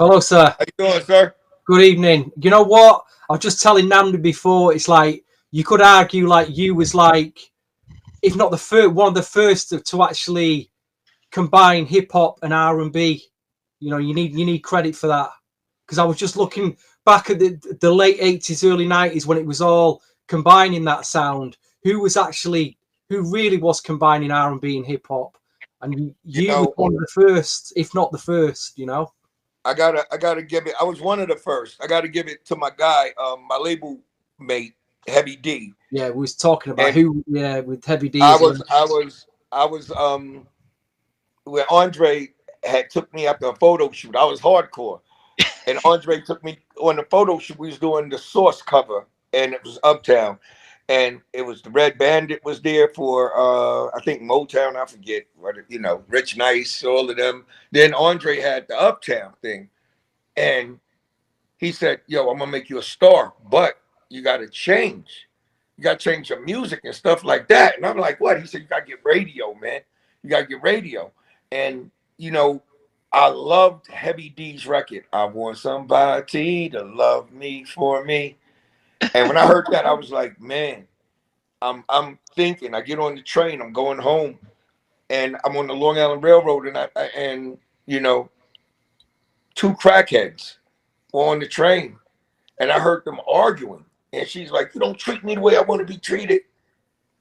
Hello, sir. How you doing, sir? Good evening. You know what? I was just telling Nnamdi before, it's like, you could argue like you was like, if not the first, one of the first to actually combine hip hop and R&B. You know, you need credit for that. Because I was just looking back at the late 80s, early 90s when it was all combining that sound. Who really was combining R&B and hip hop? And you were one of the first, if not the first, you know. I gotta give it. I was one of the first. I gotta give it to my guy, my label mate, Heavy D. Yeah, we was talking about with Heavy D. I was when Andre had took me after a photo shoot. I was hardcore, and Andre took me on the photo shoot. We was doing the Source cover, and it was Uptown, and it was the Red Bandit was there for I think Motown. I forget what Rich Nice, all of them. Then Andre had the Uptown thing, and he said, "Yo, I'm gonna make you a star, but you got to change. You got to change your music and stuff like that." And I'm like, "What?" He said, "You got to get radio, man. You got to get radio." And I loved Heavy D's record. I want somebody to love me for me. And when I heard that, I was like, man, I'm thinking. I get on the train, I'm going home, and I'm on the Long Island Railroad, and two crackheads were on the train, and I heard them arguing. And she's like, "You don't treat me the way I want to be treated."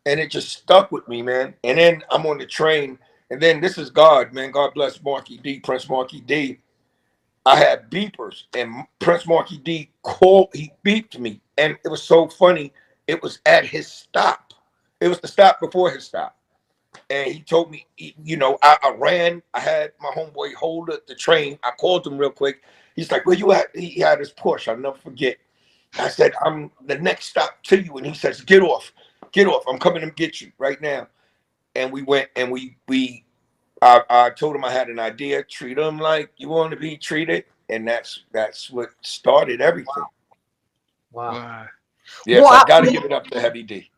And it just stuck with me, man. And then I'm on the train, and then this is God, man. God bless Markie D, Prince Markie D. I had beepers, and Prince Markie D he beeped me, and it was so funny. It was at his stop. It was the stop before his stop. And he told me, I ran. I had my homeboy hold the train. I called him real quick. He's like, "Where you at?" He had his Porsche. I'll never forget. I said, "I'm the next stop to you." And he says, "Get off. Get off. I'm coming to get you right now." And we went, and I told him I had an idea. Treat him like you want to be treated. And that's what started everything. Wow. Yes, I got to give it up to Heavy D.